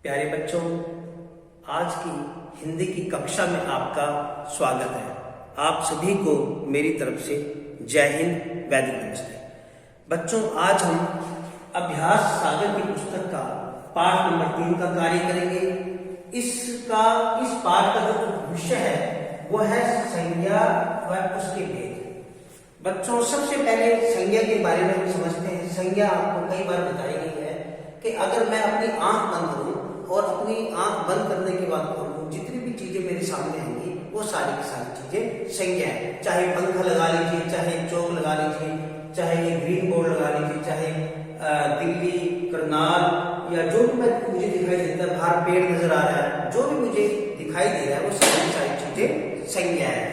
प्यारे बच्चों, आज की हिंदी की कक्षा में आपका स्वागत है। आप सभी को मेरी तरफ से जय हिंद, वैदिक नमस्ते। बच्चों, आज हम अभ्यास सागर की पुस्तक का पाठ नंबर 3 का कार्य करेंगे। इस पाठ का जो विषय है वो है संज्ञा व उसके भेद। बच्चों, सबसे पहले संज्ञा के बारे में हम समझते हैं। संज्ञा आपको कई बार बताई गई है कि अगर मैं अपनी आंख बंद करूं और अपनी आंख बंद करने के बाद खोलूं, जितनी भी चीजें मेरे सामने आएंगी वो सारी की सारी चीजें संज्ञा है। चाहे पंखा लगा लीजिए, चाहे चौक लगा लीजिए, चाहे ये ग्रीन बोर्ड लगा लीजिए, चाहे दिल्ली, करनाल या जो भी मुझे दिखाई देता है, बाहर पेड़ नजर आ रहा है, जो भी मुझे दिखाई दे रहा है वो सारी सारी चीजें संज्ञा है।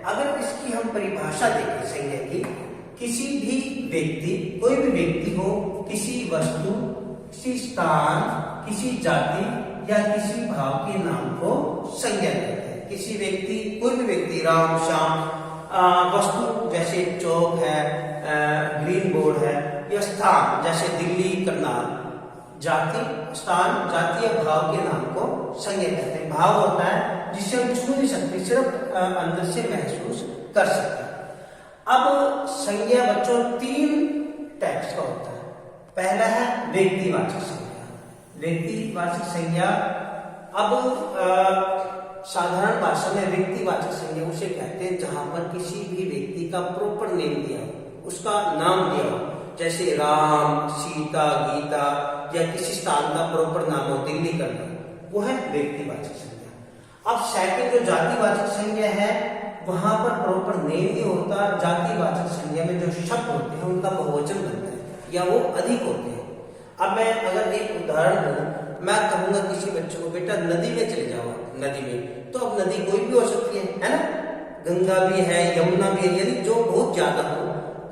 अगर इसकी हम परिभाषा देखें संज्ञा की, किसी भी व्यक्ति, कोई भी व्यक्ति हो, किसी वस्तु, किसी स्थान, किसी जाति या किसी भाव के नाम को संज्ञा कहते हैं। किसी व्यक्ति, कोई भी व्यक्ति, राम, श्याम, वस्तु जैसे चौक है, ग्रीन बोर्ड है, या स्थान जैसे दिल्ली, करनाल, जाति, स्थान, जाति या भाव के नाम को संज्ञा कहते हैं। भाव होता है जिसे हम छू नहीं सकते, सिर्फ अंदर से महसूस कर सकते हैं। अब संज्ञा बच्चों 3 टाइप्स का होता है। पहला है व्यक्तिवाचक संज्ञा। व्यक्तिवाचक संज्ञा, अब साधारण भाषा में व्यक्तिवाचक संज्ञा उसे कहते हैं जहां पर किसी भी व्यक्ति का प्रॉपर नेम दिया हो, उसका नाम दिया हो, जैसे राम, सीता, गीता, या किसी स्थान का प्रॉपर नाम हो, दिल्ली करना, वो है व्यक्तिवाचक संज्ञा। अब सेकंड जो जातिवाचक संज्ञा है, वहां पर प्रॉपर नेम नहीं होता। जातिवाचक संज्ञा में जो शब्द होते हैं उनका बहुवचन बनता है या वो अधिक होते हैं। अब मैं अगर एक उदाहरण दूं, मैं कहूंगा किसी बच्चे को, बेटा नदी में चले जाओ, नदी में, तो अब नदी कोई भी हो सकती है ना, गंगा भी है, यमुना भी है, यदि जो बहुत ज्यादा हो,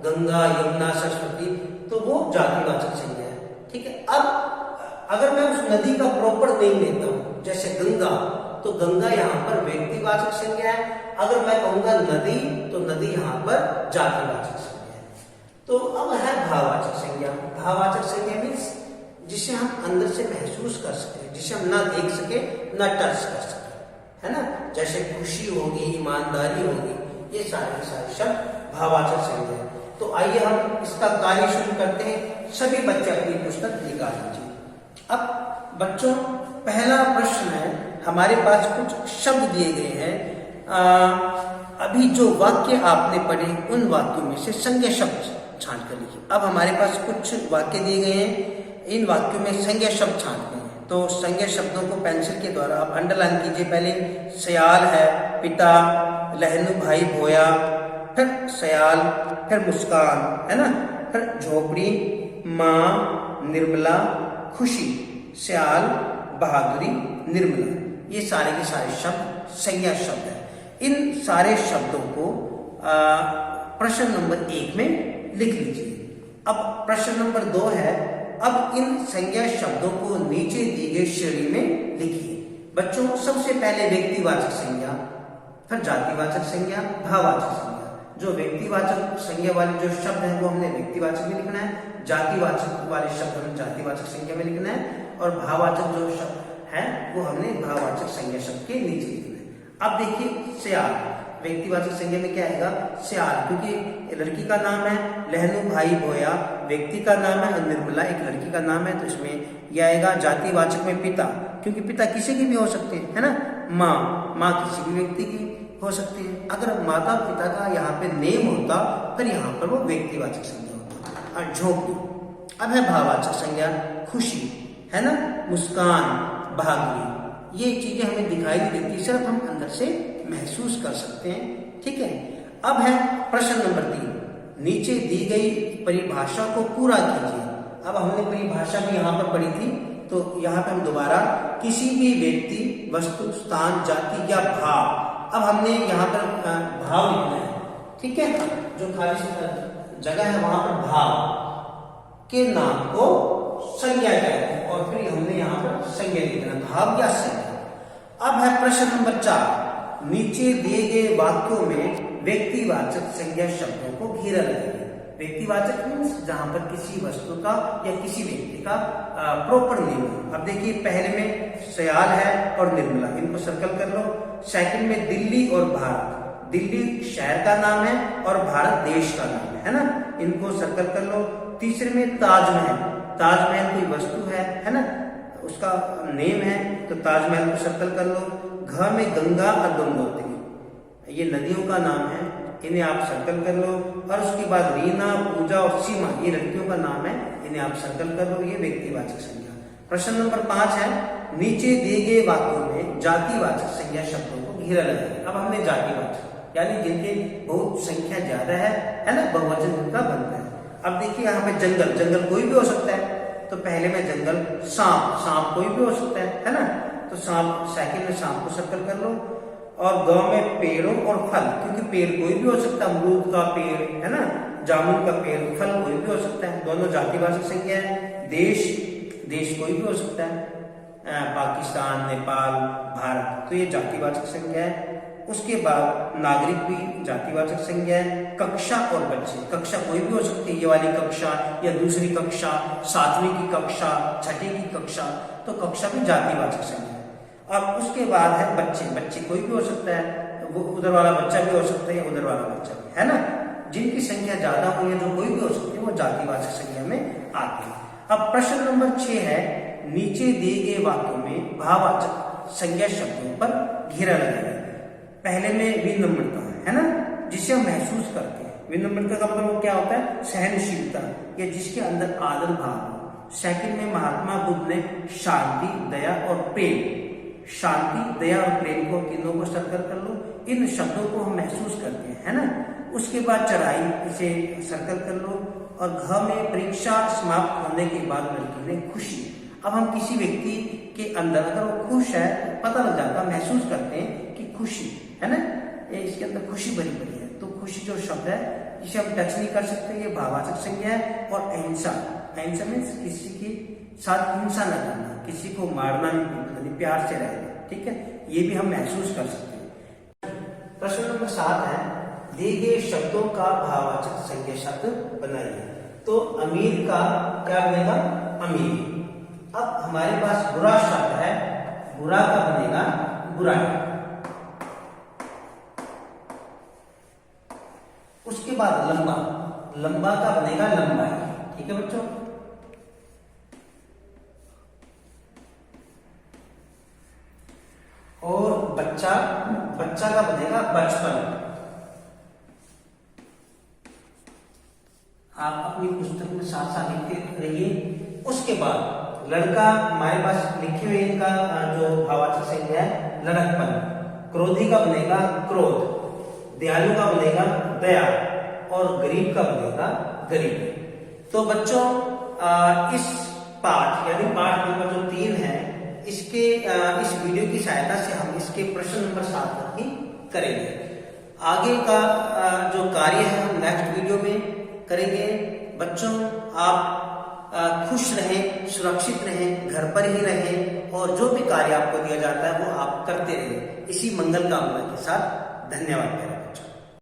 गंगा, यमुना, सरस्वती, तो वो जातिवाचक संज्ञा है। ठीक है। अब अगर मैं उस नदी का प्रॉपर नेम लेता हूं, जैसे गंगा, तो गंगा यहाँ पर व्यक्तिवाचक संज्ञा है। अगर मैं कहूंगा नदी, तो नदी यहाँ पर जातिवाचक संज्ञा है। तो अब है भाववाचक संज्ञा। भाववाचक संज्ञा मीन्स जिसे हम अंदर से महसूस कर सके, जिसे हम ना देख सके, ना टच कर सके, है ना, जैसे खुशी होगी, ईमानदारी होगी, ये सारे सारे शब्द भाववाचक संज्ञा है। तो आइए हम इसका कार्य शुरू करते हैं। सभी बच्चे अपनी पुस्तक निकाल लीजिए। अब बच्चों, पहला प्रश्न है, हमारे पास कुछ शब्द दिए गए हैं। अभी जो वाक्य आपने पढ़े उन वाक्यों में से संज्ञा शब्द छांट कर लिखिए। अब हमारे पास कुछ वाक्य दिए गए हैं, इन वाक्यों में संज्ञा शब्द छांटते हैं। तो संज्ञा शब्दों को पेंसिल के द्वारा आप अंडरलाइन कीजिए। पहले सयाल है, पिता, लहनू भाई भोया, फिर सयाल, फिर मुस्कान, है ना, फिर झोपड़ी, माँ, निर्मला, खुशी, सयाल, बहादुरी, निर्मला, ये सारे के सारे शब्द संज्ञा शब्द है। इन सारे शब्दों को प्रश्न नंबर 1 में लिख लीजिए। अब प्रश्न नंबर 2 है, अब इन संज्ञा शब्दों को नीचे दी गई श्रेणी में लिखिए। बच्चों, सबसे पहले व्यक्तिवाचक संज्ञा, फिर जातिवाचक संज्ञा, भाववाचक संज्ञा। जो व्यक्तिवाचक संज्ञा वाले जो शब्द हैं वो हमने व्यक्तिवाचक में लिखना है, जातिवाचक वाले शब्द हमें जातिवाचक संज्ञा में लिखना है, और भाववाचक जो शब्द है वो हमने भाववाचक संज्ञा शब्द के नीचे लिखना है। अब देखिए, सयाल व्यक्तिवाचक संज्ञा में क्या आएगा, सयाल, क्योंकि लड़की का नाम है, लहनू भाई भोया व्यक्ति का नाम है, और निर्मला एक लड़की का नाम है, तो इसमें यह आएगा। जातिवाचक में पिता, क्योंकि पिता किसी की भी हो सकते हैं, है ना। माँ किसी भी व्यक्ति की हो सकती है। अगर माता पिता का यहाँ पे नेम होता फिर यहाँ पर वो व्यक्तिवाचक संज्ञा होता। और झोंपड़ी, अब है भाववाचक संज्ञा, खुशी, है ना, मुस्कान, बहादुरी, ये चीजें हमें दिखाई नहीं देती, सिर्फ हम अंदर से महसूस कर सकते हैं। ठीक है। अब है प्रश्न नंबर 3, नीचे दी गई परिभाषा को पूरा कीजिए। अब हमने परिभाषा भी यहाँ पर पढ़ी थी, तो यहाँ पे हम दोबारा किसी भी व्यक्ति, वस्तु, स्थान, जाति या भाव, अब हमने यहाँ पर भाव लिखना है। ठीक है। जो खाली जगह है वहां पर भाव के नाम को संज्ञा कहते हैं, और फिर हमने यहाँ पर संज्ञा लिखना, भाव या संज्ञा। अब है प्रश्न नंबर 4, नीचे दिए गए वाक्यों में व्यक्तिवाचक संज्ञा शब्दों को घेरा लगाइए। व्यक्तिवाचक मीन्स जहां पर किसी वस्तु का या किसी व्यक्ति का प्रॉपर नेम है। अब देखिए पहले में सयाल है और निर्मला, इनको सर्कल कर लो। सेकंड में दिल्ली और भारत, दिल्ली शहर का नाम है और भारत देश का नाम है ना, इनको सर्कल कर लो। तीसरे में ताजमहल, ताजमहल कोई वस्तु है ना, उसका नेम है तो ताजमहल को सर्कल कर लो। घ में गंगा और गंगोत्री, ये नदियों का नाम है, इन्हें आप सर्कल कर लो। और उसके बाद रीना, पूजा और सीमा, ये लड़कियों का नाम है, इन्हें आप सर्कल कर लो, ये व्यक्तिवाचक संज्ञा। प्रश्न नंबर 5 है, नीचे दिए गए वाक्यों में जातिवाचक संज्ञा शब्दों को घेरा लगाइए। अब हमने जातिवाचक यानी जिनके बहुत संख्या ज्यादा है ना, बहुवचन जिनका बनता है। अब देखिए यहाँ पे जंगल, जंगल कोई भी हो सकता है, तो पहले में जंगल। सांप, सांप कोई भी हो सकता है ना, तो सांप, सेकंड में सांप को सर्कल कर लो। और गांव में पेड़ों और फल, क्योंकि पेड़ कोई भी हो सकता है, अमरूद का पेड़ है ना, जामुन का पेड़, फल कोई भी हो सकता है, दोनों जातिवाचक संज्ञा है। देश, देश कोई भी हो सकता है, पाकिस्तान, नेपाल, भारत, तो ये जातिवाचक संज्ञा है। उसके बाद नागरिक भी जातिवाचक संज्ञा है। कक्षा और बच्चे, कक्षा कोई भी हो सकती है, ये वाली कक्षा या दूसरी कक्षा, 7वीं की कक्षा, 6ठी की कक्षा, तो कक्षा भी जातिवाचक संज्ञा है। अब उसके बाद है बच्चे, बच्चे कोई भी हो सकता है, वो उधर वाला बच्चा भी हो सकता है या उधर वाला बच्चा भी, है ना, जिनकी संख्या ज्यादा हो या जो कोई भी हो सकती है वो जातिवाचक संज्ञा में आती है। अब प्रश्न नंबर 6 है, नीचे दिए गए वाक्यों में भाववाचक संज्ञा शब्दों पर घेरा लगाइए। पहले में विनम्रता है ना, जिसे हम महसूस करते हैं। विनम्रता का मतलब क्या होता है, सहनशीलता या जिसके अंदर आदर भाव हो। सेकंड में महात्मा बुद्ध ने शांति, दया और प्रेम, शांति, दया और प्रेम को, तीनों को सर्कल कर लो। इन शब्दों को हम महसूस करते हैं, है ना। उसके बाद चढ़ाई, इसे सर्कल कर लो। और घ में परीक्षा समाप्त होने के बाद लड़की ने खुशी। अब हम किसी व्यक्ति के अंदर अगर वो खुश है, पता लग जाता, महसूस करते हैं कि खुशी है ना, इसके अंदर खुशी भरी पड़ी है, तो खुशी जो शब्द है जिसे हम टच नहीं कर सकते, ये भाववाचक संज्ञा है। और अहिंसा, अहिंसा मीन्स किसी के साथ हिंसा न करना, किसी को मारना नहीं, प्यार से रहना, ठीक है, ये भी हम महसूस कर सकते हैं। प्रश्न नंबर 7 है, दिए गए शब्दों का भाववाचक संज्ञा शब्द बनाइए। तो अमीर का क्या बनेगा, अमीर। अब हमारे पास बुरा शब्द है, बुरा का बनेगा बुराई। उसके बाद लंबा, लंबा का बनेगा लंबाई, ठीक है बच्चों। और बच्चा, बच्चा का बनेगा बचपन। आप अपनी पुस्तक में साथ साथ लिखते रहिए। उसके बाद लड़का, हमारे पास लिखे हुए इनका जो भाववाचक संज्ञा है लड़कपन। क्रोधी का बनेगा क्रोध, दयालु का बनेगा दया और गरीब का बनेगा गरीब। तो बच्चों इस पाठ यानी पाठ नंबर जो 3 है, इसके इस वीडियो की सहायता से हम इसके प्रश्न नंबर 7 तक ही करेंगे। आगे का जो कार्य है हम नेक्स्ट वीडियो में करेंगे। बच्चों आप खुश रहें, सुरक्षित रहें, घर पर ही रहें और जो भी कार्य आपको दिया जाता है वो आप करते रहें। इसी मंगल कामना के साथ धन्यवाद।